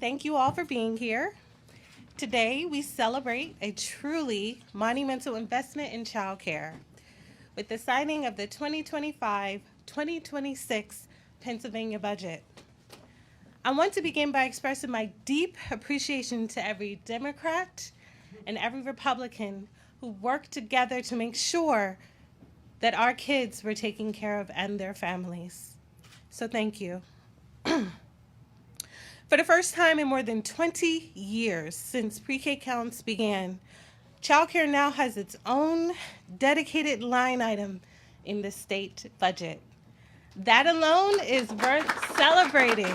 Thank you all for being here. Today, we celebrate a truly monumental investment in childcare with the signing of the 2025-2026 Pennsylvania budget. I want to begin by expressing my deep appreciation to every Democrat and every Republican who worked together to make sure that our kids were taken care of and their families. So thank you. For the first time in more than 20 years since pre-K counts began, childcare now has its own dedicated line item in the state budget. That alone is worth celebrating.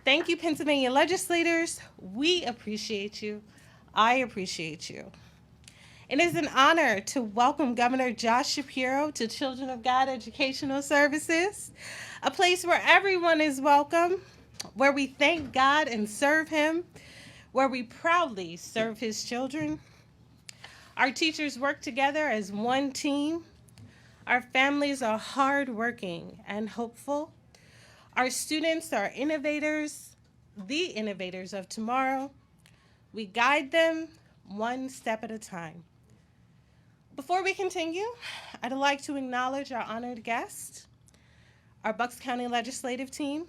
Thank you, Pennsylvania legislators. We appreciate you. I appreciate you. It is an honor to welcome Governor Josh Shapiro to Children of God Educational Services, a place where everyone is welcome, where we thank God and serve Him, where we proudly serve His children. Our teachers work together as one team. Our families are hardworking and hopeful. Our students are innovators, the innovators of tomorrow. We guide them one step at a time. Before we continue, I'd like to acknowledge our honored guest, our Bucks County Legislative team,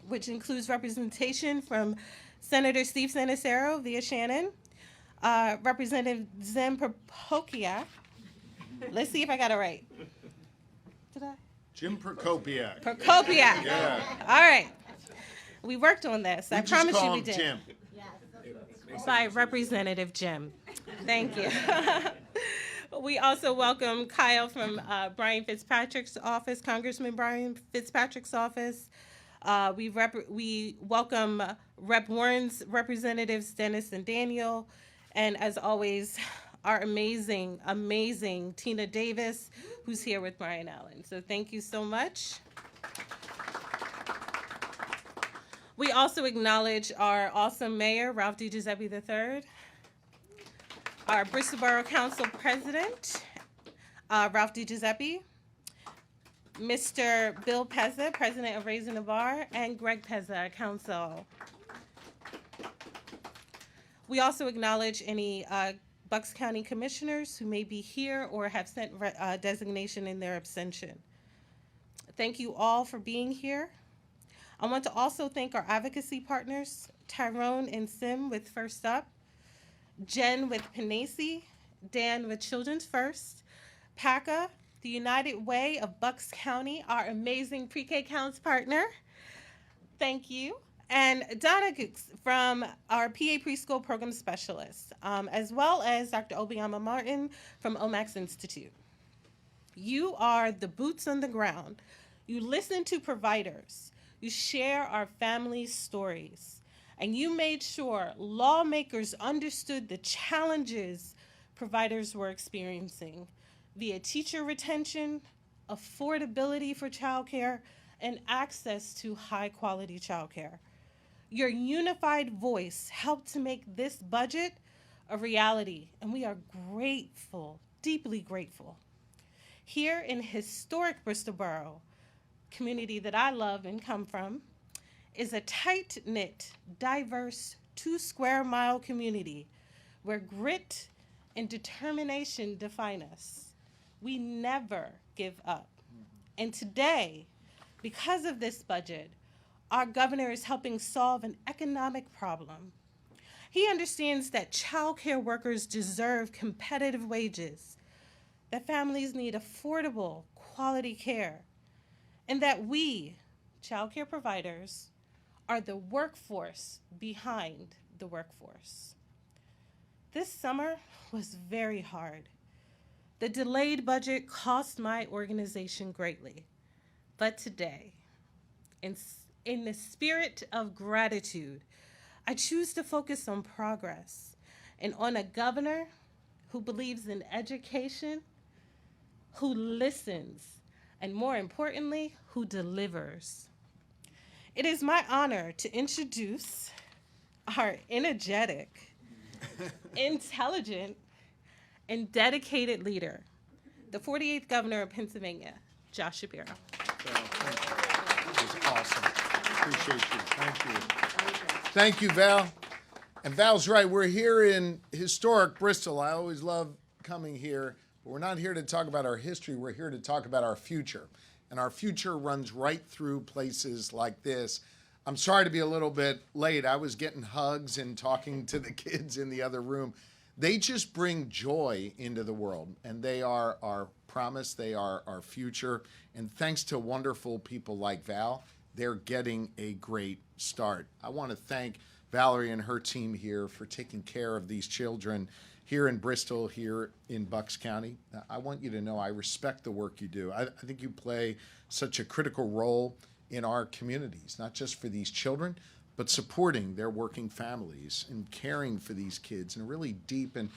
which includes representation from Senator Steve Sanacero via Shannon, Representative Zim Prokopiak. Let's see if I got it right. Did I? Jim Prokopiak. Prokopiak. Yeah. All right. We worked on this. I promise you we did. Jim. By Representative Jim. Thank you. We also welcome Kyle from Brian Fitzpatrick's office, Congressman Brian Fitzpatrick's office. We welcome Rep. Warren's representatives, Dennis and Daniel. And as always, our amazing, amazing Tina Davis, who's here with Brian Allen. So thank you so much. We also acknowledge our awesome mayor, Ralph DiGiuseppe III, our Bristol Borough Council President, Ralph DiGiuseppe, Mr. Bill Pezza, President of Raising the Bar, and Greg Pezza, Council. We also acknowledge any Bucks County commissioners who may be here or have sent designation in their abstention. Thank you all for being here. I want to also thank our advocacy partners, Tyrone and Sim with First Up, Jen with Panacea, Dan with Children's First, PACA, the United Way of Bucks County, our amazing pre-K counts partner. Thank you. And Donna from our PA Preschool Program Specialist, as well as Dr. Obiama Martin from OMAX Institute. You are the boots on the ground. You listen to providers. You share our families' stories, and you made sure lawmakers understood the challenges providers were experiencing via teacher retention, affordability for childcare, and access to high-quality childcare. Your unified voice helped to make this budget a reality, and we are grateful, deeply grateful. Here in historic Bristol Borough, community that I love and come from, is a tight-knit, diverse 2-square-mile community where grit and determination define us. We never give up. And today, because of this budget, our governor is helping solve an economic problem. He understands that childcare workers deserve competitive wages, that families need affordable, quality care, and that we, childcare providers, are the workforce behind the workforce. This summer was very hard. The delayed budget cost my organization greatly. But today, in the spirit of gratitude, I choose to focus on progress and on a governor who believes in education, who listens, and more importantly, who delivers. It is my honor to introduce our energetic, intelligent, and dedicated leader, the 48th governor of Pennsylvania, Josh Shapiro. That was awesome. appreciate you. Thank you. Thank you, Val. And Val's right. We're here in historic Bristol. I always love coming here, but we're not here to talk about our history. We're here to talk about our future. And our future runs right through places like this. I'm sorry to be a little bit late. I was getting hugs and talking to the kids in the other room. They just bring joy into the world, and they are our promise. They are our future. And thanks to wonderful people like Val, they're getting a great start. I want to thank Valerie and her team here for taking care of these children here in Bristol, here in Bucks County. I want you to know I respect the work you do. I think you play such a critical role in our communities, not just for these children, but supporting their working families and caring for these kids in a really deep and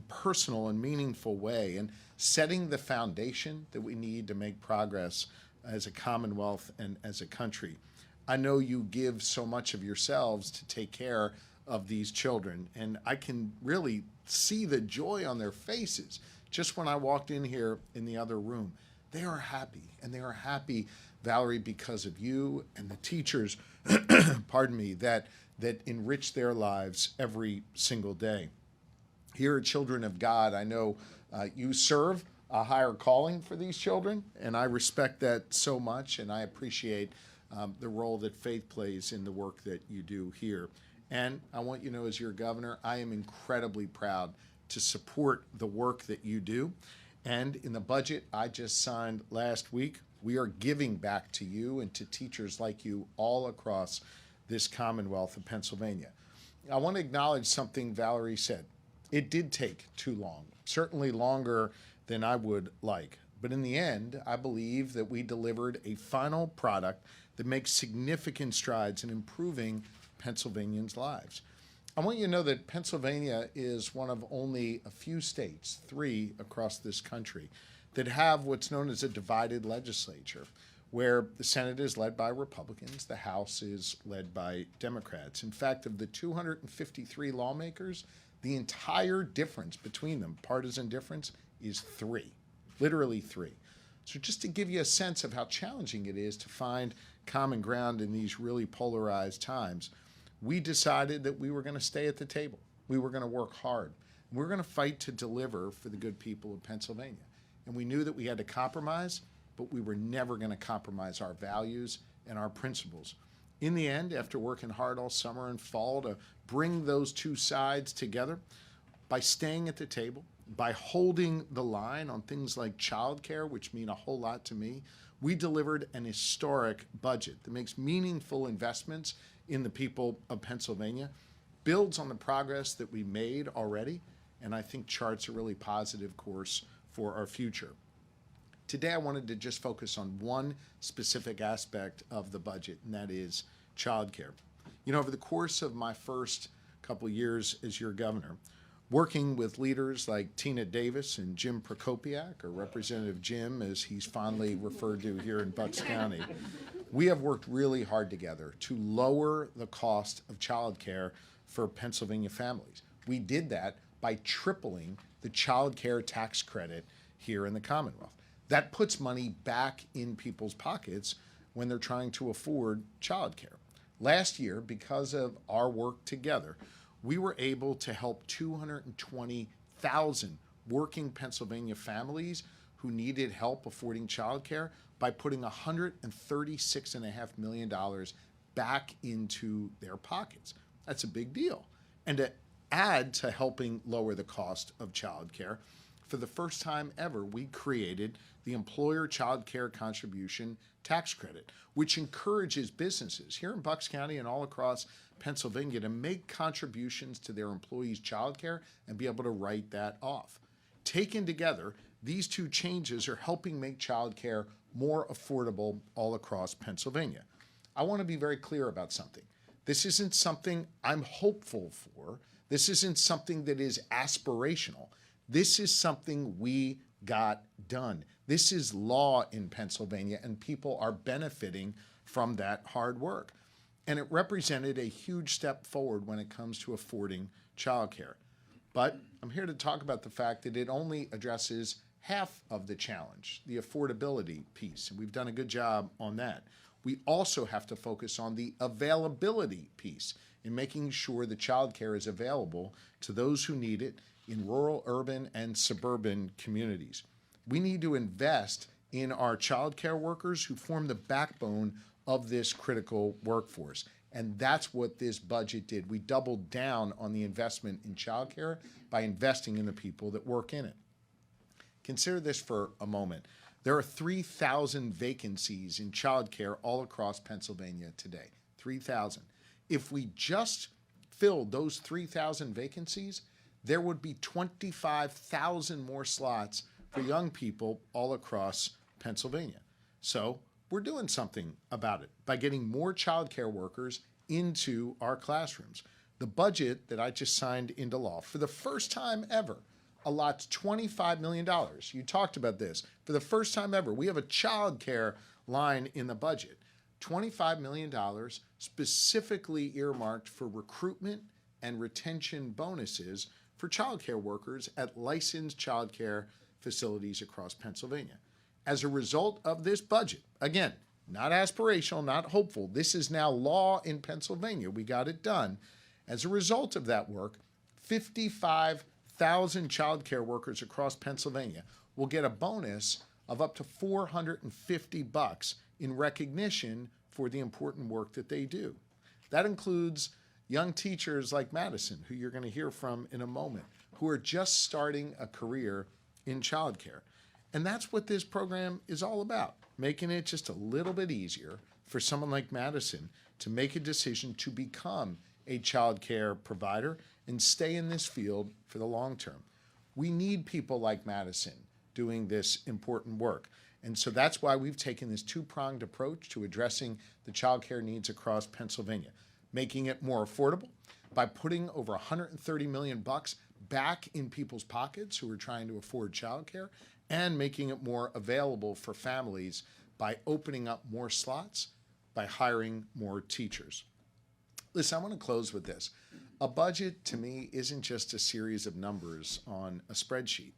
personal and meaningful way, and setting the foundation that we need to make progress as a Commonwealth and as a country. I know you give so much of yourselves to take care of these children, and I can really see the joy on their faces. Just when I walked in here in the other room, they are happy, and they are happy, Valerie, because of you and the teachers, pardon me, that enrich their lives every single day. Here at Children of God, I know you serve a higher calling for these children, and I respect that so much, and I appreciate the role that faith plays in the work that you do here. And I want you to know, as your governor, I am incredibly proud to support the work that you do. And in the budget I just signed last week, we are giving back to you and to teachers like you all across this Commonwealth of Pennsylvania. I want to acknowledge something Valerie said. It did take too long, certainly longer than I would like. But in the end, I believe that we delivered a final product that makes significant strides in improving Pennsylvanians' lives. I want you to know that Pennsylvania is one of only a few states, 3 across this country, that have what's known as a divided legislature, where the Senate is led by Republicans, the House is led by Democrats. In fact, of the 253 lawmakers, the entire difference between them, partisan difference, is 3, literally 3. So just to give you a sense of how challenging it is to find common ground in these really polarized times, we decided that we were going to stay at the table. We were going to work hard. We were going to fight to deliver for the good people of Pennsylvania. And we knew that we had to compromise, but we were never going to compromise our values and our principles. In the end, after working hard all summer and fall to bring those two sides together, by staying at the table, by holding the line on things like childcare, which mean a whole lot to me, we delivered an historic budget that makes meaningful investments in the people of Pennsylvania, builds on the progress that we made already, and I think charts a really positive course for our future. Today, I wanted to just focus on one specific aspect of the budget, and that is childcare. You know, over the course of my first couple years as your governor, working with leaders like Tina Davis and Jim Prokopiak, or Representative Jim, as he's fondly referred to here in Bucks County, we have worked really hard together to lower the cost of childcare for Pennsylvania families. We did that by tripling the childcare tax credit here in the Commonwealth. That puts money back in people's pockets when they're trying to afford childcare. Last year, because of our work together, we were able to help 220,000 working Pennsylvania families who needed help affording childcare by putting $136.5 million back into their pockets. That's a big deal. And to add to helping lower the cost of childcare, for the first time ever, we created the Employer Child Care Contribution Tax Credit, which encourages businesses here in Bucks County and all across Pennsylvania to make contributions to their employees' child care and be able to write that off. Taken together, these two changes are helping make child care more affordable all across Pennsylvania. I want to be very clear about something. This isn't something I'm hopeful for. This isn't something that is aspirational. This is something we got done. This is law in Pennsylvania, and people are benefiting from that hard work. And it represented a huge step forward when it comes to affording childcare. But I'm here to talk about the fact that it only addresses half of the challenge, the affordability piece, and we've done a good job on that. we also have to focus on the availability piece in making sure the childcare is available to those who need it in rural, urban, and suburban communities. We need to invest in our childcare workers who form the backbone of this critical workforce. And that's what this budget did. We doubled down on the investment in childcare by investing in the people that work in it. Consider this for a moment. There are 3,000 vacancies in childcare all across Pennsylvania today. 3,000. If we just filled those 3,000 vacancies, there would be 25,000 more slots for young people all across Pennsylvania. So we're doing something about it by getting more childcare workers into our classrooms. The budget that I just signed into law, for the first time ever, allots $25 million. You talked about this. For the first time ever, we have a childcare line in the budget. $25 million specifically earmarked for recruitment and retention bonuses for childcare workers at licensed childcare facilities across Pennsylvania. As a result of this budget, again, not aspirational, not hopeful, this is now law in Pennsylvania. We got it done. As a result of that work, 55,000 childcare workers across Pennsylvania will get a bonus of up to $450 in recognition for the important work that they do. That includes young teachers like Madison, who you're going to hear from in a moment, who are just starting a career in childcare. And that's what this program is all about, making it just a little bit easier for someone like Madison to make a decision to become a childcare provider and stay in this field for the long term. We need people like Madison doing this important work. And so that's why we've taken this two-pronged approach to addressing the childcare needs across Pennsylvania, making it more affordable by putting over $130 million back in people's pockets who are trying to afford childcare, and making it more available for families by opening up more slots, by hiring more teachers. Listen, I want to close with this. A budget, to me, isn't just a series of numbers on a spreadsheet.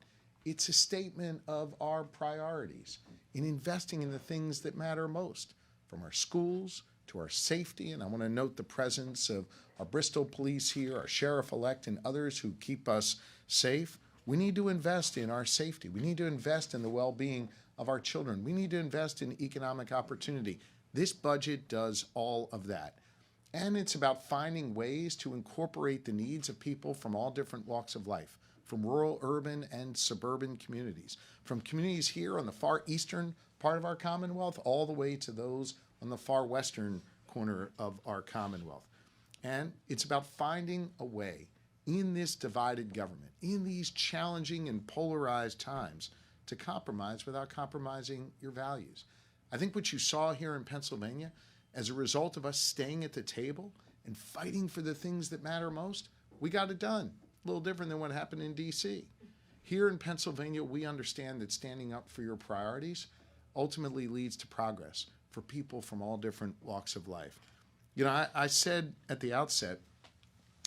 It's a statement of our priorities in investing in the things that matter most, from our schools to our safety. And I want to note the presence of our Bristol police here, our sheriff-elect, and others who keep us safe. We need to invest in our safety. We need to invest in the well-being of our children. We need to invest in economic opportunity. This budget does all of that. And it's about finding ways to incorporate the needs of people from all different walks of life, from rural, urban, and suburban communities, from communities here on the far eastern part of our Commonwealth all the way to those on the far western corner of our Commonwealth. And it's about finding a way in this divided government, in these challenging and polarized times, to compromise without compromising your values. I think what you saw here in Pennsylvania, as a result of us staying at the table and fighting for the things that matter most, we got it done. A little different than what happened in D.C. Here in Pennsylvania, we understand that standing up for your priorities ultimately leads to progress for people from all different walks of life. You know, I said at the outset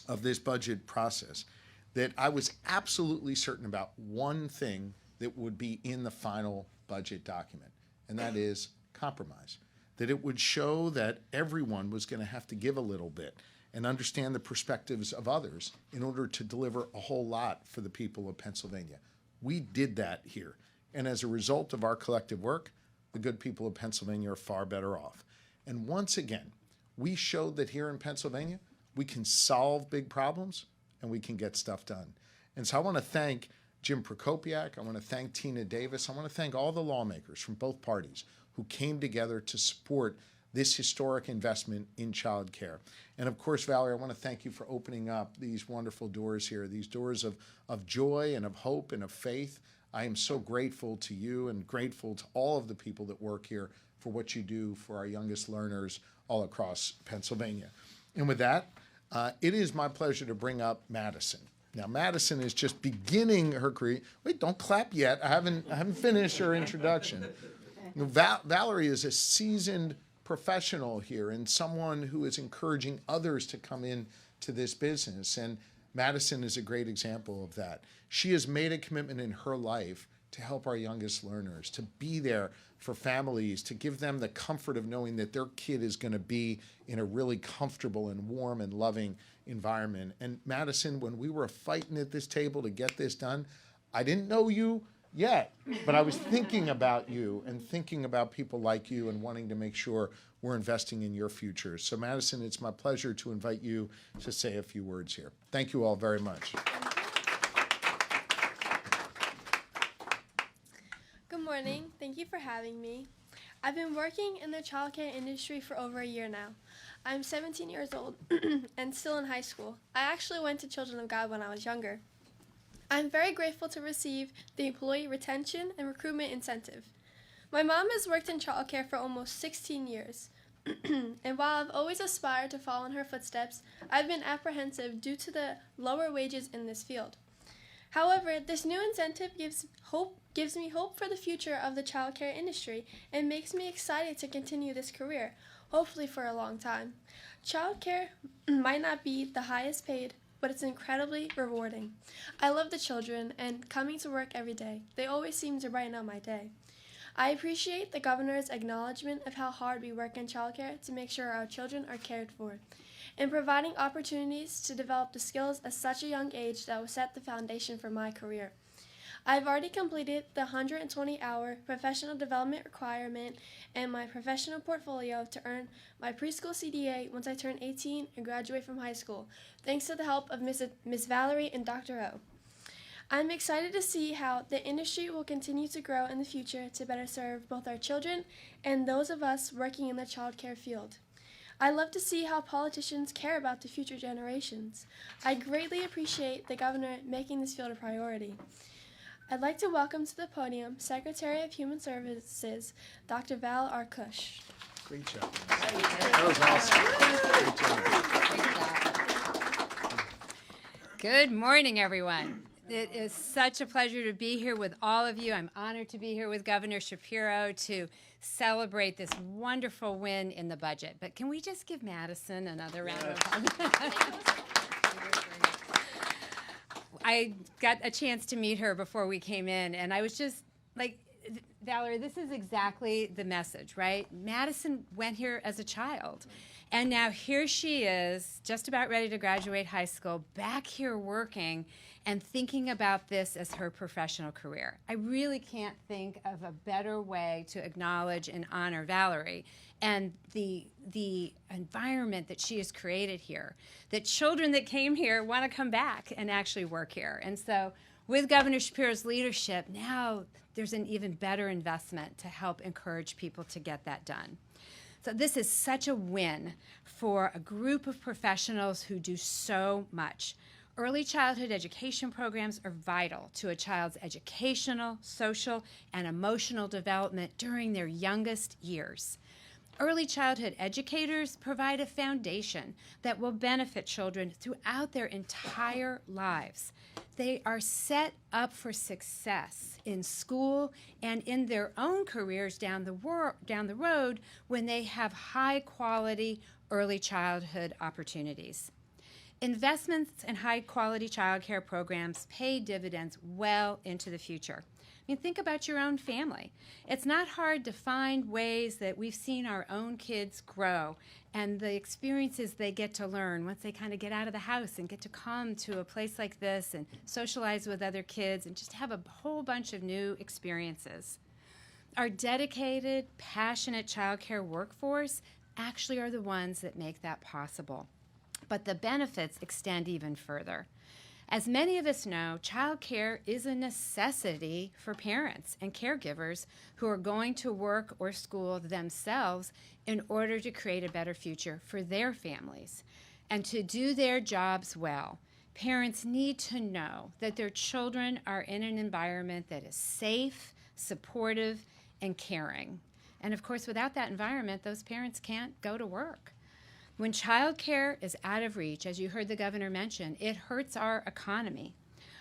of this budget process that I was absolutely certain about one thing that would be in the final budget document, and that is compromise. That it would show that everyone was going to have to give a little bit and understand the perspectives of others in order to deliver a whole lot for the people of Pennsylvania. We did that here. And as a result of our collective work, the good people of Pennsylvania are far better off. And once again, we showed that here in Pennsylvania, we can solve big problems and we can get stuff done. And so I want to thank Jim Prokopiak. I want to thank Tina Davis. I want to thank all the lawmakers from both parties who came together to support this historic investment in child care. And of course, Valerie, I want to thank you for opening up these wonderful doors here, these doors of joy and of hope and of faith. I am so grateful to you and grateful to all of the people that work here for what you do for our youngest learners all across Pennsylvania. And with that, it is my pleasure to bring up Madison. Now, Madison is just beginning her career. Wait, don't clap yet. I haven't finished her introduction. You know, Valerie is a seasoned professional here and someone who is encouraging others to come in to this business. And Madison is a great example of that. She has made a commitment in her life to help our youngest learners, to be there for families, to give them the comfort of knowing that their kid is going to be in a really comfortable and warm and loving environment. And Madison, when we were fighting at this table to get this done, I didn't know you yet, but I was thinking about you and thinking about people like you and wanting to make sure we're investing in your future. So Madison, it's my pleasure to invite you to say a few words here. Thank you all very much. Good morning. Thank you for having me. I've been working in the childcare industry for over a year now. I'm 17 years old and still in high school. I actually went to Children of God when I was younger. I'm very grateful to receive the Employee Retention and Recruitment Incentive. My mom has worked in childcare for almost 16 years. And while I've always aspired to follow in her footsteps, I've been apprehensive due to the lower wages in this field. However, this new incentive gives me hope for the future of the childcare industry and makes me excited to continue this career, hopefully for a long time. Childcare might not be the highest paid, but it's incredibly rewarding. I love the children and coming to work every day. They always seem to brighten up my day. I appreciate the governor's acknowledgement of how hard we work in childcare to make sure our children are cared for, and providing opportunities to develop the skills at such a young age that will set the foundation for my career. I've already completed the 120-hour professional development requirement and my professional portfolio to earn my preschool CDA once I turn 18 and graduate from high school, thanks to the help of Ms. Valerie and Dr. O. I'm excited to see how the industry will continue to grow in the future to better serve both our children and those of us working in the childcare field. I love to see how politicians care about the future generations. I greatly appreciate the governor making this field a priority. I'd like to welcome to the podium Secretary of Human Services, Dr. Val R. Cush. Great job. That was awesome. Great job. Good morning, everyone. It is such a pleasure to be here with all of you. I'm honored to be here with Governor Shapiro to celebrate this wonderful win in the budget. But can we just give Madison another round of applause? I got a chance to meet her before we came in, and I was just like, Valerie, this is exactly the message, right? Madison went here as a child, and now here she is, just about ready to graduate high school, back here working and thinking about this as her professional career. I really can't think of a better way to acknowledge and honor Valerie and the environment that she has created here, that children that came here want to come back and actually work here. And so with Governor Shapiro's leadership, now there's an even better investment to help encourage people to get that done. So this is such a win for a group of professionals who do so much. Early childhood education programs are vital to a child's educational, social, and emotional development during their youngest years. Early childhood educators provide a foundation that will benefit children throughout their entire lives. They are set up for success in school and in their own careers down the road when they have high-quality early childhood opportunities. Investments in high-quality child care programs pay dividends well into the future. I mean, think about your own family. It's not hard to find ways that we've seen our own kids grow and the experiences they get to learn once they kind of get out of the house and get to come to a place like this and socialize with other kids and just have a whole bunch of new experiences. Our dedicated, passionate child care workforce actually are the ones that make that possible. But the benefits extend even further. As many of us know, child care is a necessity for parents and caregivers who are going to work or school themselves in order to create a better future for their families. And to do their jobs well, parents need to know that their children are in an environment that is safe, supportive, and caring. And of course, without that environment, those parents can't go to work. When child care is out of reach, as you heard the governor mention, it hurts our economy.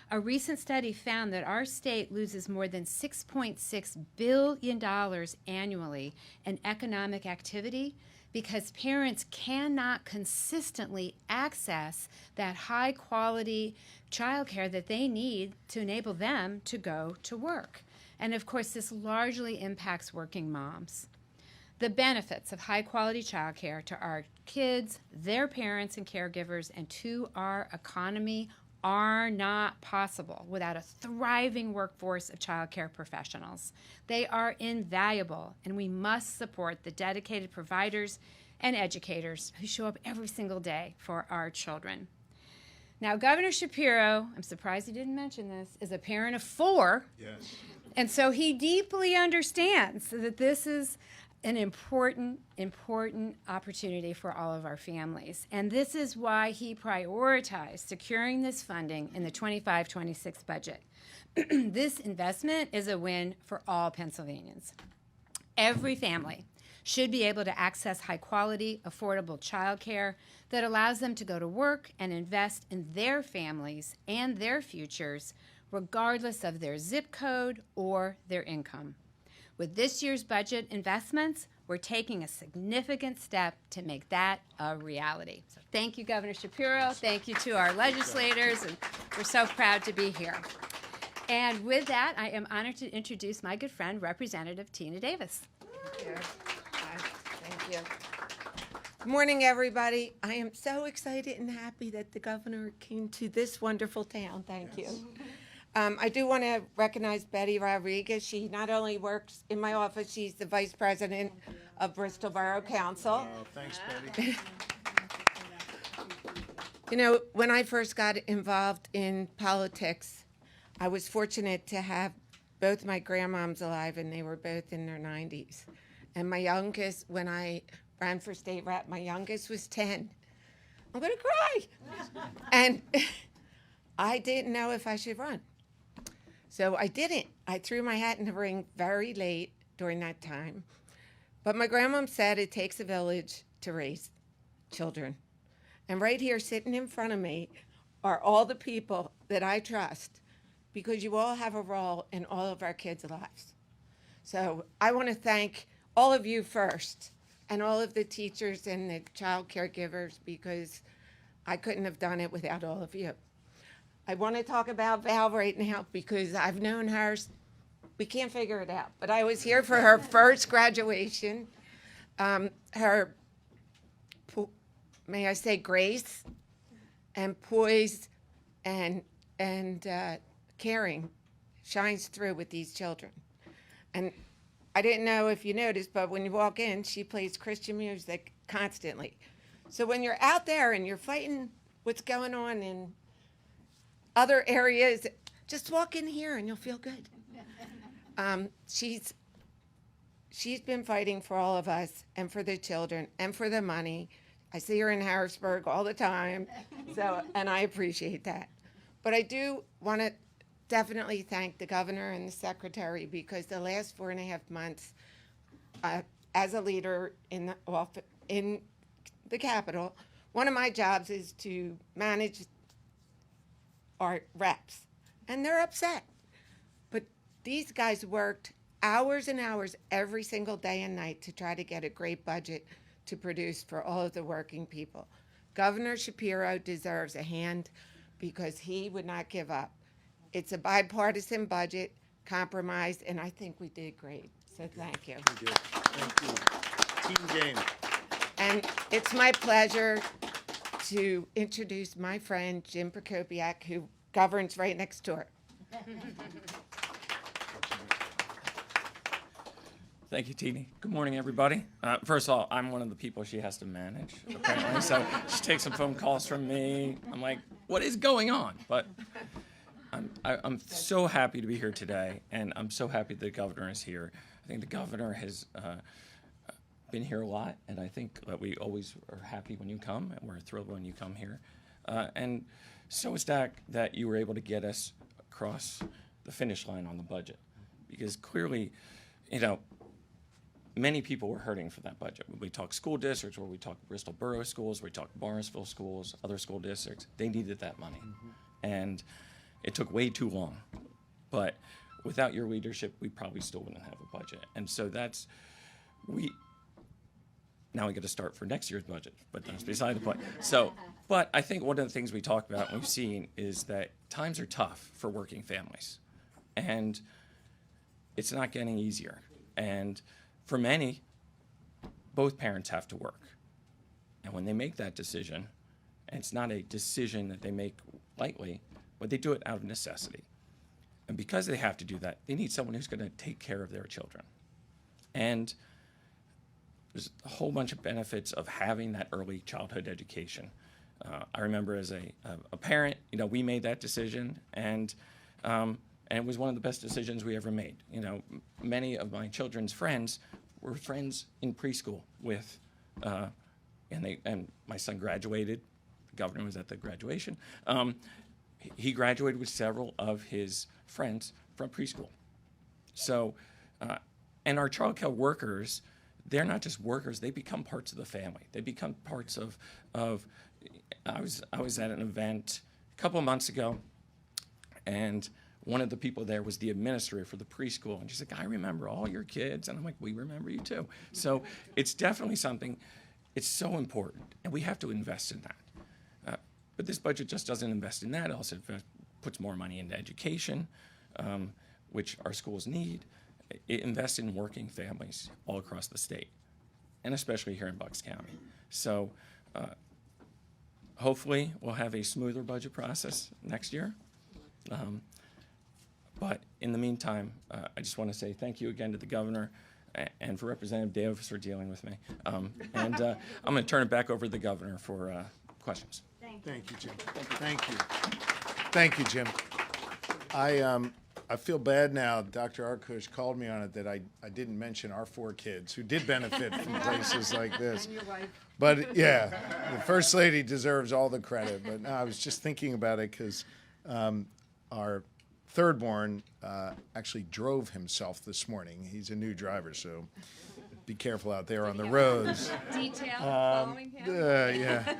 A recent study found that our state loses more than $6.6 billion annually in economic activity because parents cannot consistently access that high-quality child care that they need to enable them to go to work. And of course, this largely impacts working moms. The benefits of high-quality childcare to our kids, their parents and caregivers, and to our economy are not possible without a thriving workforce of childcare professionals. They are invaluable, and we must support the dedicated providers and educators who show up every single day for our children. Now, Governor Shapiro, I'm surprised he didn't mention this, is a parent of 4. Yes. And so he deeply understands that this is an important opportunity for all of our families. And this is why he prioritized securing this funding in the 25-26 budget. This investment is a win for all Pennsylvanians. Every family should be able to access high-quality, affordable childcare that allows them to go to work and invest in their families and their futures, regardless of their zip code or their income. With this year's budget investments, we're taking a significant step to make that a reality. So thank you, Governor Shapiro. Thank you to our legislators, and we're so proud to be here. And with that, I am honored to introduce my good friend, Representative Tina Davis. Thank you. Thank you. Good morning, everybody. I am so excited and happy that the governor came to this wonderful town. Thank you. I do want to recognize Betty Rodriguez. She not only works in my office, she's the vice president of Bristol Borough Council. Oh, thanks, Betty. You know, when I first got involved in politics, I was fortunate to have both my grandmoms alive, and they were both in their 90s. And my youngest, when I ran for state rep, my youngest was 10. I'm going to cry. And I didn't know if I should run. So I didn't. I threw my hat in the ring very late during that time. But my grandmom said it takes a village to raise children. And right here, sitting in front of me, are all the people that I trust, because you all have a role in all of our kids' lives. So I want to thank all of you first, and all of the teachers and the child caregivers, because I couldn't have done it without all of you. I want to talk about Val right now because I've known her. We can't figure it out, but I was here for her first graduation. Her, may I say, grace and poise and caring shines through with these children. And I didn't know if you noticed, but when you walk in, she plays Christian music constantly. So when you're out there and you're fighting what's going on in other areas, just walk in here and you'll feel good. She's been fighting for all of us and for the children and for the money. I see her in Harrisburg all the time, and I appreciate that. But I do want to definitely thank the governor and the secretary, because the last 4.5 months, as a leader in the Capitol, one of my jobs is to manage our reps, and they're upset. But these guys worked hours and hours every single day and night to try to get a great budget to produce for all of the working people. Governor Shapiro deserves a hand because he would not give up. It's a bipartisan budget, compromised, and I think we did great. So thank you. You did. Thank you. Team game. And it's my pleasure to introduce my friend Jim Prokopiak, who governs right next door. Thank you, Teeny. Good morning, everybody. First of all, I'm one of the people she has to manage, apparently. So she takes some phone calls from me. I'm like, what is going on? But I'm so happy to be here today, and I'm so happy the governor is here. I think the governor has been here a lot, and I think that we always are happy when you come, and we're thrilled when you come here. And so is that you were able to get us across the finish line on the budget, because clearly, many people were hurting for that budget. When we talk school districts, or we talk Bristol Borough schools, we talk Barnesville schools, other school districts, they needed that money. Mm-hmm. And it took way too long. But without your leadership, we probably still wouldn't have a budget. And so now we got to start for next year's budget, but that's beside the point. So, but I think one of the things we talked about and we've seen is that times are tough for working families. And it's not getting easier. And for many, both parents have to work. And when they make that decision, and it's not a decision that they make lightly, but they do it out of necessity. And because they have to do that, they need someone who's going to take care of their children. And there's a whole bunch of benefits of having that early childhood education. I remember as a parent, we made that decision, and it was one of the best decisions we ever made. Many of my children's friends were friends in preschool with, and my son graduated. The governor was at the graduation. He graduated with several of his friends from preschool. So, and our child care workers, they're not just workers, they become parts of the family. They become parts of I was at an event a couple of months ago, and one of the people there was the administrator for the preschool, and she's like, I remember all your kids, and I'm like, we remember you too. So it's definitely something, it's so important, and we have to invest in that. But this budget just doesn't invest in that. It also puts more money into education, which our schools need. It invests in working families all across the state, and especially here in Bucks County. So hopefully we'll have a smoother budget process next year. But in the meantime, I just want to say thank you again to the governor and for Representative Davis for dealing with me. I'm going to turn it back over to the governor for questions. Thank you, Jim. Thank you. Thank you, Jim. I feel bad now. Dr. Arkush called me on it that I didn't mention our 4 kids who did benefit from places like this. And your wife. But yeah, the First Lady deserves all the credit. But no, I was just thinking about it because our thirdborn actually drove himself this morning. He's a new driver, so be careful out there on the roads. Detail following him. Yeah.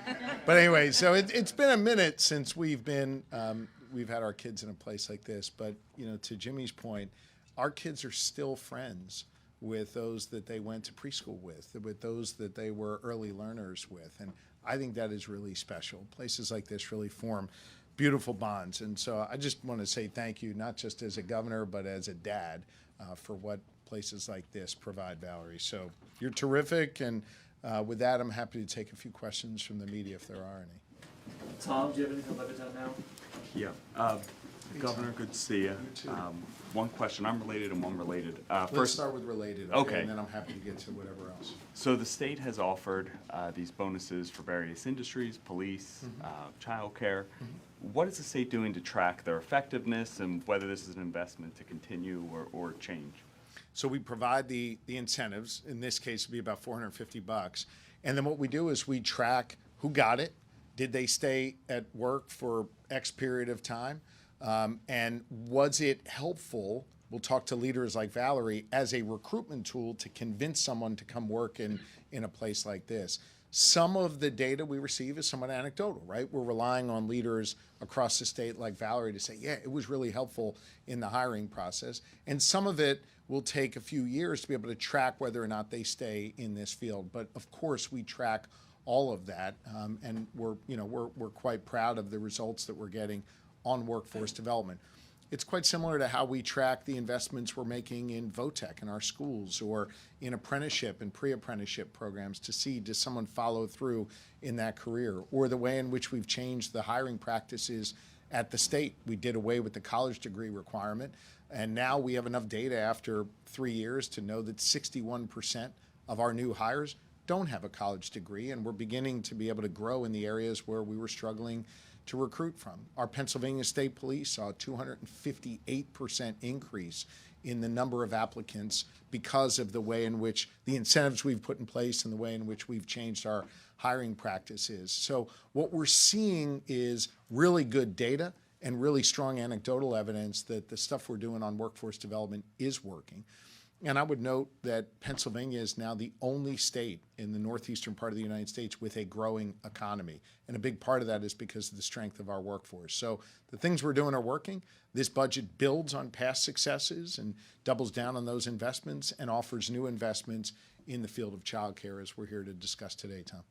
But anyway, so it's been a minute since we've had our kids in a place like this. But, to Jimmy's point, our kids are still friends with those that they went to preschool with those that they were early learners with. And I think that is really special. Places like this really form beautiful bonds. And so I just want to say thank you, not just as a governor, but as a dad, for what places like this provide, Valerie. So you're terrific. And with that, I'm happy to take a few questions from the media if there are any. Tom, do you have anything Levittown now? Yeah. Governor, good to see you. One question, I'm related and one related. Let's start with related, Okay. and then I'm happy to get to whatever else. So the state has offered these bonuses for various industries, police, childcare. What is the state doing to track their effectiveness and whether this is an investment to continue or change? So we provide the incentives. In this case, it'd be about $450. And then what we do is we track who got it. Did they stay at work for X period of time? And was it helpful? We'll talk to leaders like Valerie as a recruitment tool to convince someone to come work in a place like this. Some of the data we receive is somewhat anecdotal, right? We're relying on leaders across the state like Valerie to say, yeah, it was really helpful in the hiring process. And some of it will take a few years to be able to track whether or not they stay in this field. But of course, we track all of that, and we're quite proud of the results that we're getting on workforce development. It's quite similar to how we track the investments we're making in VOTEC in our schools or in apprenticeship and pre-apprenticeship programs to see, does someone follow through in that career, or the way in which we've changed the hiring practices at the state. We did away with the college degree requirement, and now we have enough data after 3 years to know that 61% of our new hires don't have a college degree, and we're beginning to be able to grow in the areas where we were struggling to recruit from. Our Pennsylvania State Police saw a 258% increase in the number of applicants because of the way in which the incentives we've put in place and the way in which we've changed our hiring practices. So what we're seeing is really good data and really strong anecdotal evidence that the stuff we're doing on workforce development is working. And I would note that Pennsylvania is now the only state in the northeastern part of the United States with a growing economy. And a big part of that is because of the strength of our workforce. So the things we're doing are working. This budget builds on past successes and doubles down on those investments and offers new investments in the field of childcare, as we're here to discuss today, Tom.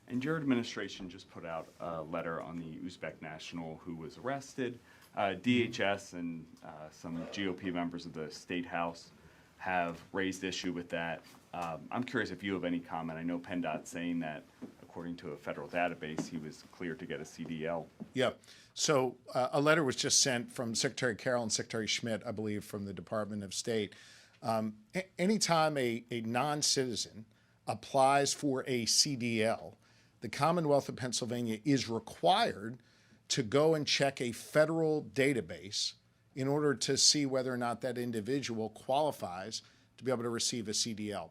And your administration just put out a letter on the Uzbek national who was arrested. DHS and some GOP members of the State House have raised issue with that. I'm curious if you have any comment. I know PennDOT's saying that according to a federal database, he was cleared to get a CDL. Yeah. So a letter was just sent from Secretary Carroll and Secretary Schmidt, I believe, from the Department of State. Anytime a non-citizen applies for a CDL, the Commonwealth of Pennsylvania is required to go and check a federal database in order to see whether or not that individual qualifies to be able to receive a CDL.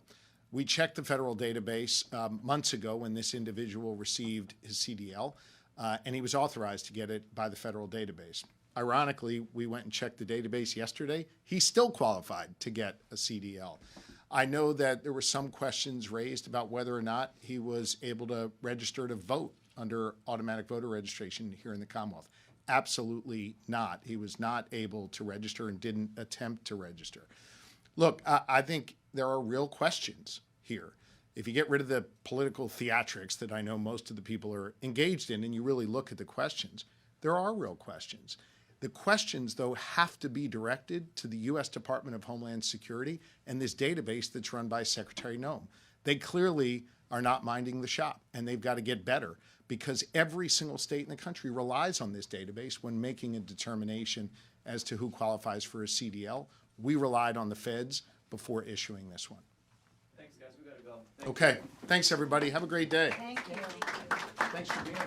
We checked the federal database months ago when this individual received his CDL, and he was authorized to get it by the federal database. Ironically, we went and checked the database yesterday. He still qualified to get a CDL. I know that there were some questions raised about whether or not he was able to register to vote under automatic voter registration here in the Commonwealth. Absolutely not. He was not able to register and didn't attempt to register. Look, I think there are real questions here. If you get rid of the political theatrics that I know most of the people are engaged in and you really look at the questions, there are real questions. The questions, though, have to be directed to the U.S. Department of Homeland Security and this database that's run by Secretary Noem. They clearly are not minding the shop, and they've got to get better because every single state in the country relies on this database when making a determination as to who qualifies for a CDL. We relied on the feds before issuing this one. Thanks, guys. We gotta go. Okay. Thanks, everybody. Have a great day. Thank you. Thanks for being here.